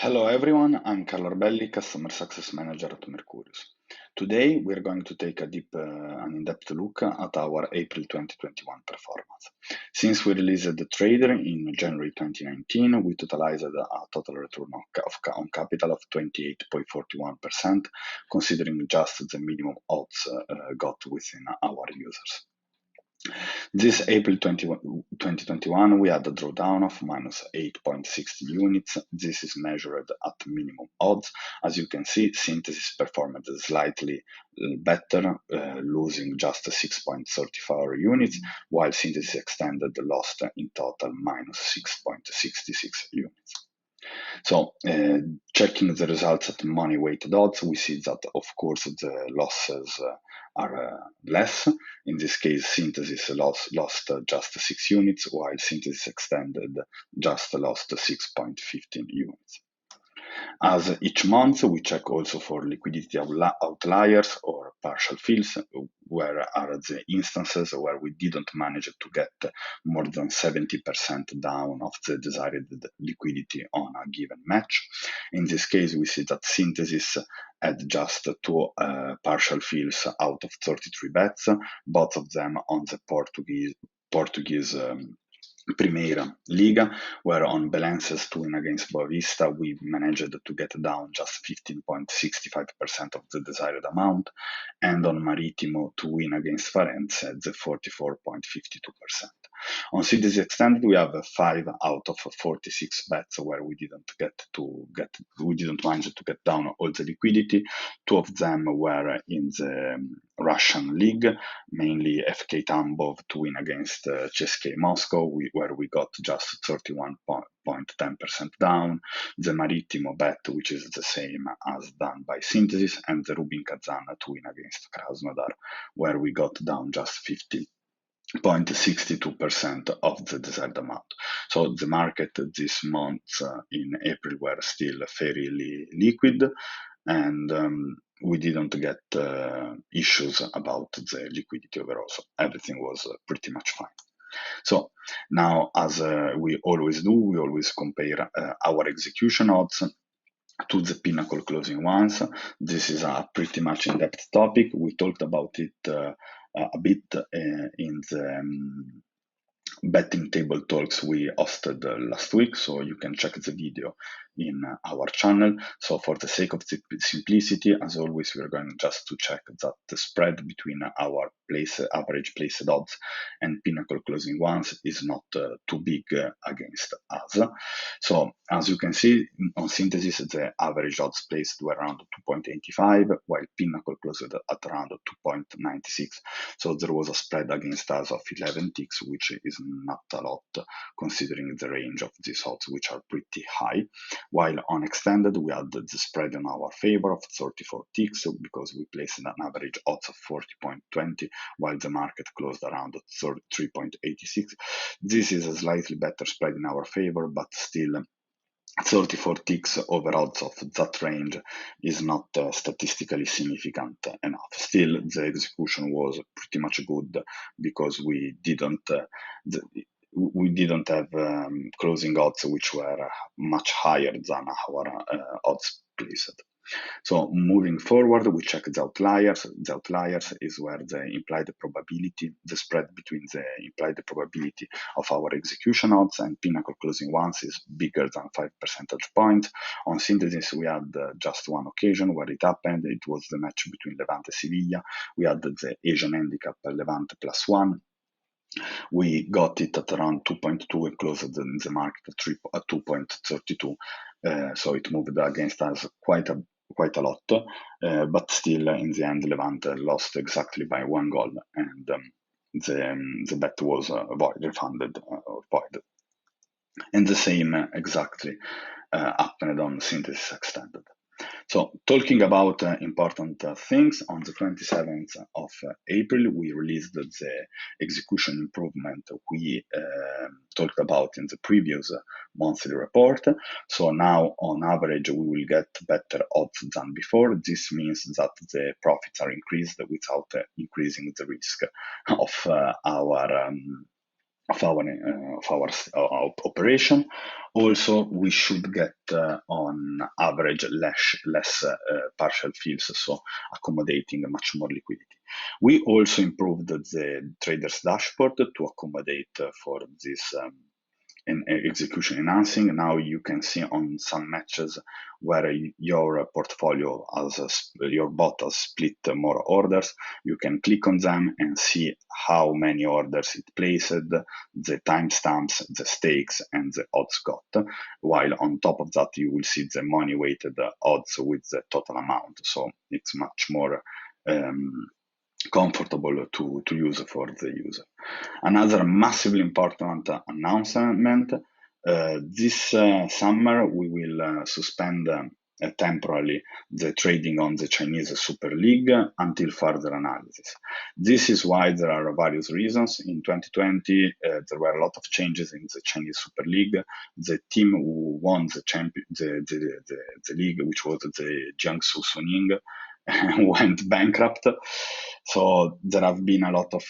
Hello everyone, I'm Carlo Arbelli, Customer Success Manager at Mercurius. Today we're going to take an in-depth look at our April 2021 performance. Since we released the trader in January 2019, we totalized a total return on capital of 28.41%, considering just the minimum odds got within our users. This April 2021, we had a drawdown of minus 8.60 units. This is measured at minimum odds. As you can see, Synthesis performed slightly better, losing just 6.34 units, while Synthesis Extended lost in total minus 6.66 units. So, checking the results at money-weighted odds, we see that, of course, the losses are less. In this case, Synthesis lost just 6 units, while Synthesis Extended just lost 6.15 units. As each month, we check also for liquidity outliers or partial fills, where are the instances where we didn't manage to get more than 70% down of the desired liquidity on a given match. In this case, we see that Synthesis had just 2 partial fills out of 33 bets, both of them on the Portuguese Primeira Liga, where on balances to win against Boavista, we managed to get down just 15.65% of the desired amount, and on Marittimo to win against Farense, the 44.52%. On Synthesis Extended, we have 5 out of 46 bets where we didn't manage to get down all the liquidity. 2 of them were in the Russian league, mainly FK Tambov to win against CSKA Moscow, where we got just 31.10% down, the Marittimo bet, which is the same as done by Synthesis, and the Rubin Kazan to win against Krasnodar, where we got down just 50.62% of the desired amount. So the market this month in April were still fairly liquid, and we didn't get issues about the liquidity overall, so everything was pretty much fine. So now, as we always do, we always compare our execution odds to the Pinnacle closing ones. This is a pretty much in-depth topic. We talked about it a bit in the betting table talks we hosted last week, so you can check the video in our channel. So for the sake of simplicity, as always, we're going just to check that the spread between our average placed odds and Pinnacle closing ones is not too big against us. So as you can see, on Synthesis, the average odds placed were around 2.85, while Pinnacle closed at around 2.96. So there was a spread against us of 11 ticks, which is not a lot considering the range of these odds, which are pretty high. While on Extended, we had the spread in our favor of 34 ticks because we placed an average odds of 40.20, while the market closed around 3.86. This is a slightly better spread in our favor, but still 34 ticks over odds of that range is not statistically significant enough. Still, the execution was pretty much good because we didn't have closing odds which were much higher than our odds placed. So moving forward, we check the outliers. The outliers is where the implied probability, the spread between the implied probability of our execution odds and Pinnacle closing ones is bigger than 5 percentage points. On Synthesis, we had just one occasion where it happened. It was the match between Levante and Sevilla. We had the Asian handicap Levante +1. We got it at around 2.2 and closed in the market at 2.32. So it moved against us quite a lot, but still in the end Levante lost exactly by 1 goal, and the bet was refunded or void. And the same exactly happened on Synthesis Extended. So talking about important things, on the 27th of April, we released the execution improvement we talked about in the previous monthly report. So now, on average, we will get better odds than before. This means that the profits are increased without increasing the risk of our operation. Also, we should get on average less partial fills, so accommodating much more liquidity. We also improved the traders dashboard to accommodate for this execution enhancing. Now you can see on some matches where your portfolio your bot has split more orders. You can click on them and see how many orders it placed, the timestamps, the stakes, and the odds got. While on top of that, you will see the money weighted odds with the total amount. So it's much more comfortable to use for the user. Another massively important announcement, this summer we will suspend temporarily the trading on the Chinese Superleague until further analysis. This is why there are various reasons. In 2020, there were a lot of changes in the Chinese Superleague. The team who won the league, which was the Jiangsu Suning, went bankrupt. So there have been a lot of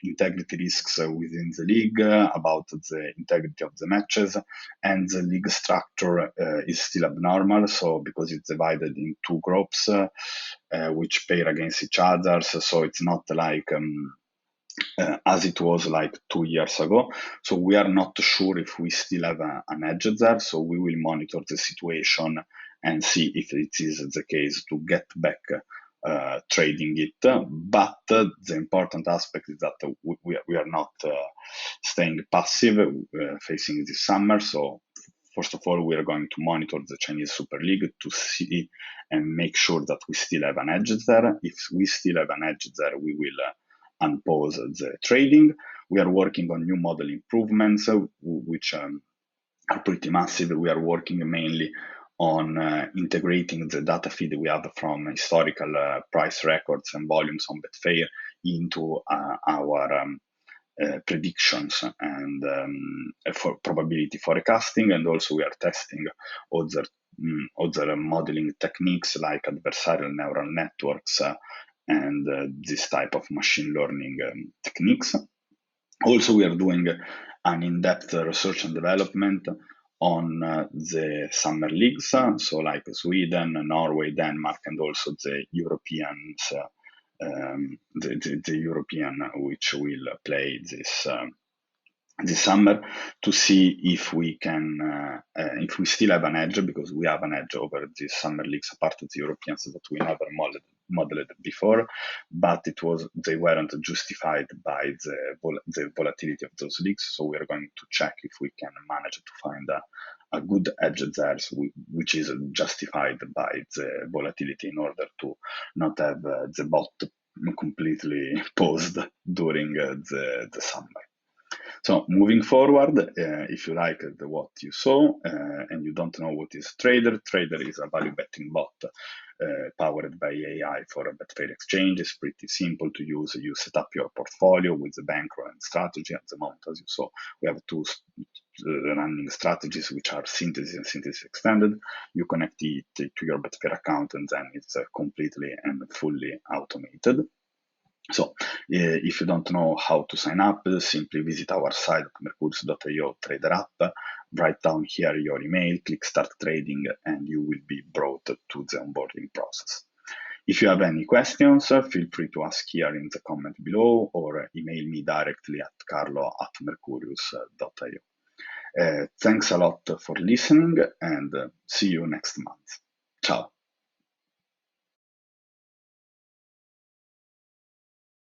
integrity risks within the league about the integrity of the matches, and the league structure is still abnormal. So because it's divided in two groups which pair against each other, so it's not like as it was like 2 years ago. So we are not sure if we still have an edge there. So we will monitor the situation and see if it is the case to get back trading it. But the important aspect is that we are not staying passive facing this summer. So first of all, we are going to monitor the Chinese Super League to see and make sure that we still have an edge there. If we still have an edge there, we will unpause the trading. We are working on new model improvements, which are pretty massive. We are working mainly on integrating the data feed we have from historical price records and volumes on Betfair into our predictions and for probability forecasting. And also we are testing other modeling techniques like adversarial neural networks and this type of machine learning techniques. Also, we are doing an in-depth research and development on the summer leagues, so like Sweden, Norway, Denmark, and also the Europeans, the European which will play this summer, to see if we can, if we still have an edge, because we have an edge over these summer leagues, apart of the Europeans that we never modeled before, but they weren't justified by the volatility of those leagues. So we are going to check if we can manage to find a good edge there, which is justified by the volatility, in order to not have the bot completely paused during the summer. So moving forward, if you like what you saw and you don't know what is Tradr is a value betting bot powered by AI for a Betfair Exchange. It's pretty simple to use. You set up your portfolio with the bankroll and strategy. At the moment, as you saw, we have two running strategies, which are synthesis and synthesis extended. You connect it to your Betfair account, and then it's completely and fully automated. So if you don't know how to sign up, simply visit our site at Mercurius.io Tradr App, write down here your email, click Start Trading, and you will be brought to the onboarding process. If you have any questions, feel free to ask here in the comment below, or email me directly at carlo@mercurius.io. Thanks a lot for listening, and see you next month. Ciao.